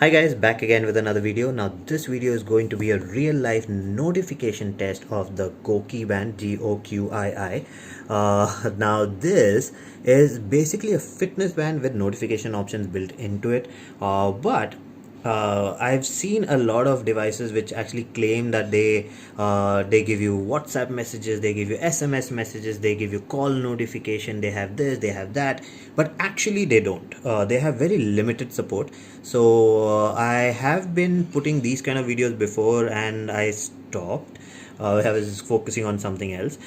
Hi guys, back again with another video. Now this video is going to be a real life notification test of the GOQii band, GOQii. Now this is basically a fitness band with notification options built into it, but I've seen a lot of devices which actually claim that they give you WhatsApp messages, they give you SMS messages, they give you call notification, they have this, they have that, but actually they don't. They have very limited support. So I have been putting these kind of videos before and I stopped. I was focusing on something else.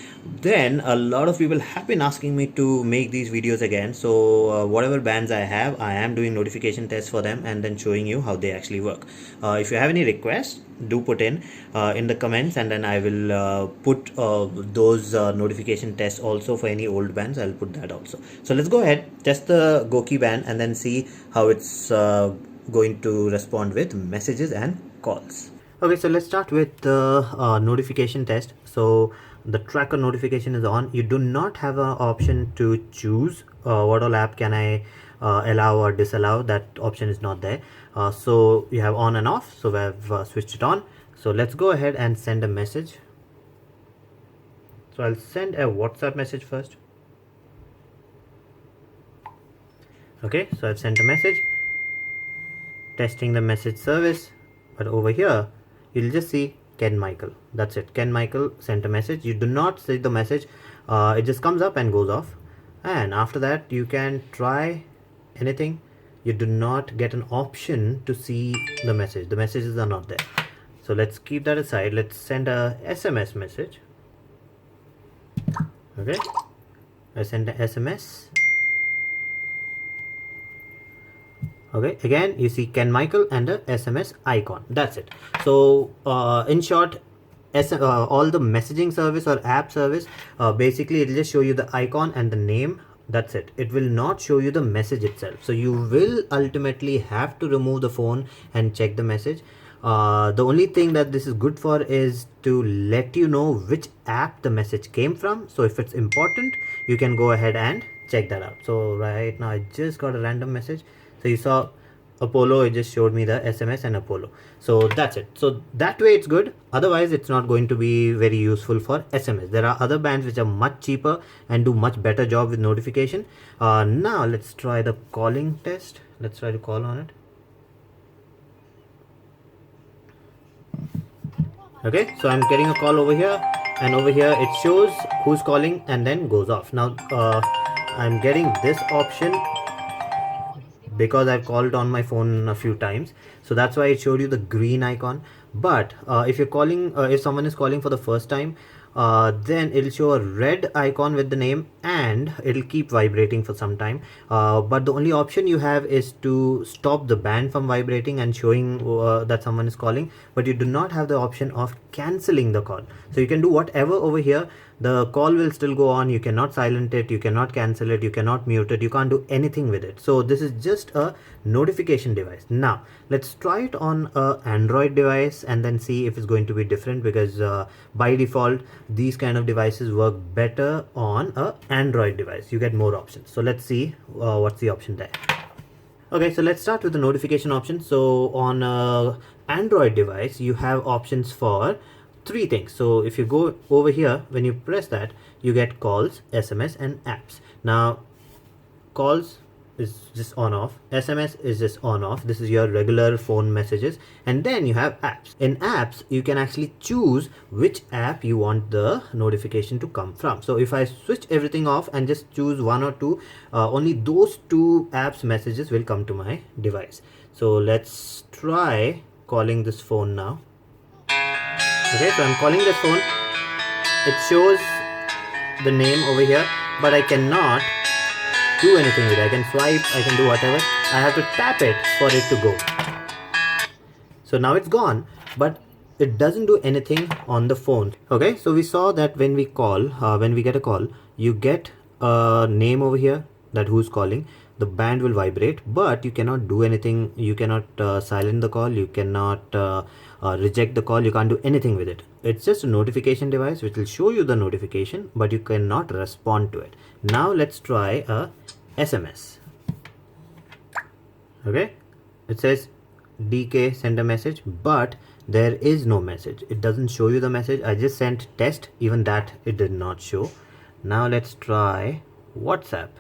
Then a lot of people have been asking me to make these videos again. So whatever bands I have, I am doing notification tests for them and then showing you how they actually work. If you have any requests, do put in the comments, and then I will put those notification tests also for any old bands. I'll put that also. So let's go ahead, test the GOQii band and then see how it's going to respond with messages and calls. Okay, so let's start with the notification test. So the tracker notification is on. You do not have an option to choose what all app can I allow or disallow. That option is not there. So you have on and off. So we have switched it on. So let's go ahead and send a message. So I'll send a WhatsApp message first. Okay, so I've sent a message, testing the message service, but over here you'll just see Ken Michael. That's it. Ken Michael sent a message. You do not see the message. It just comes up and goes off. And after that, you can try anything. You do not get an option to see the message. The messages are not there. So let's keep that aside. Let's send a SMS message. Okay. I sent an SMS. Okay, again you see Ken Michael and the SMS icon. That's it. So in short, all the messaging service or app service, basically it will just show you the icon and the name. That's it. It will not show you the message itself. So you will ultimately have to remove the phone and check the message. The only thing that this is good for is to let you know which app the message came from. So if it's important, you can go ahead and check that out. So right now I just got a random message. So you saw Apollo, it just showed me the SMS and Apollo. So that's it. So that way it's good. Otherwise it's not going to be very useful for SMS. There are other bands which are much cheaper and do much better job with notification. Now let's try the calling test. Let's try to call on it. Okay, so I'm getting a call over here, and over here it shows who's calling and then goes off. Now I'm getting this option because I've called on my phone a few times, so that's why it showed you the green icon. But if you're calling, if someone is calling for the first time, then it'll show a red icon with the name and it'll keep vibrating for some time. But the only option you have is to stop the band from vibrating and showing that someone is calling, but you do not have the option of cancelling the call. So you can do whatever over here. The call will still go on. You cannot silent it, you cannot cancel it, you cannot mute it, you can't do anything with it. So this is just a notification device. Now let's try it on a Android device and then see if it's going to be different, because by default these kind of devices work better on a Android device. You get more options. So let's see what's the option there. Okay, so let's start with the notification option. So on a Android device you have options for three things. So if you go over here, when you press that, you get calls, SMS and apps. Now calls is just on off, SMS is just on off. This is your regular phone messages. And then you have apps. In apps you can actually choose which app you want the notification to come from. So if I switch everything off and just choose one or two, only those two apps messages will come to my device. So let's try calling this phone now. Okay, so I'm calling this phone. It shows the name over here, but I cannot do anything with it. I can swipe, I can do whatever. I have to tap it for it to go. So now it's gone, but it doesn't do anything on the phone. Okay, so we saw that when we call, when we get a call, you get a name over here, that who's calling. The band will vibrate, but you cannot do anything. You cannot silent the call, you cannot reject the call, you can't do anything with it. It's just a notification device which will show you the notification, but you cannot respond to it. Now let's try a SMS. Okay, it says DK send a message, but there is no message. It doesn't show you the message. I just sent test, even that it did not show. Now let's try WhatsApp.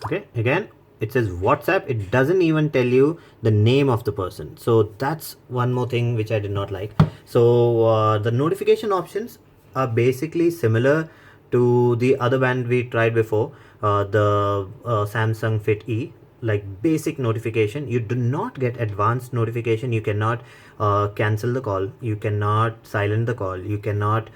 Okay, again it says WhatsApp. It doesn't even tell you the name of the person. So that's one more thing which I did not like. So the notification options are basically similar to the other band we tried before, the Samsung Fit E. Like basic notification, you do not get advanced notification. You cannot cancel the call, you cannot silent the call, you cannot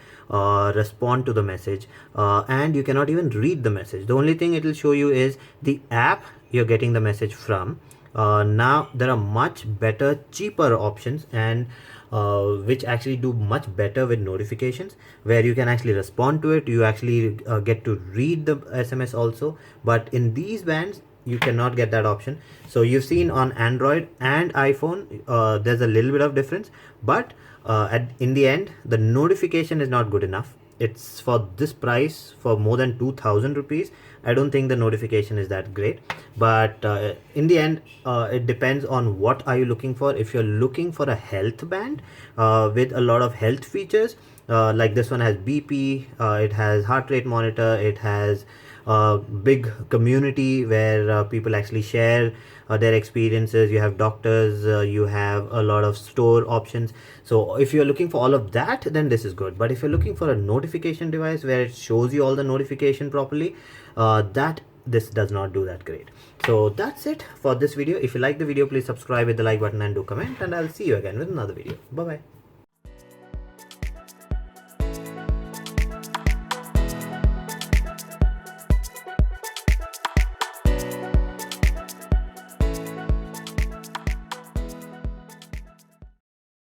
respond to the message, and you cannot even read the message. The only thing it will show you is the app you're getting the message from. Now there are much better, cheaper options, and which actually do much better with notifications, where you can actually respond to it. You actually get to read the SMS also, but in these bands you cannot get that option. So you've seen on Android and iPhone, there's a little bit of difference, but in the end the notification is not good enough. It's for this price, for more than 2000 rupees. I don't think the notification is that great, but in the end it depends on what are you looking for. If you're looking for a health band with a lot of health features, like this one has BP, it has heart rate monitor, it has big community where people actually share their experiences. You have doctors, you have a lot of store options. So if you're looking for all of that, then this is good. But if you're looking for a notification device where it shows you all the notification properly, that this does not do that great. So that's it for this video. If you like the video, please subscribe with the like button and do comment, and I'll see you again with another video. Bye bye.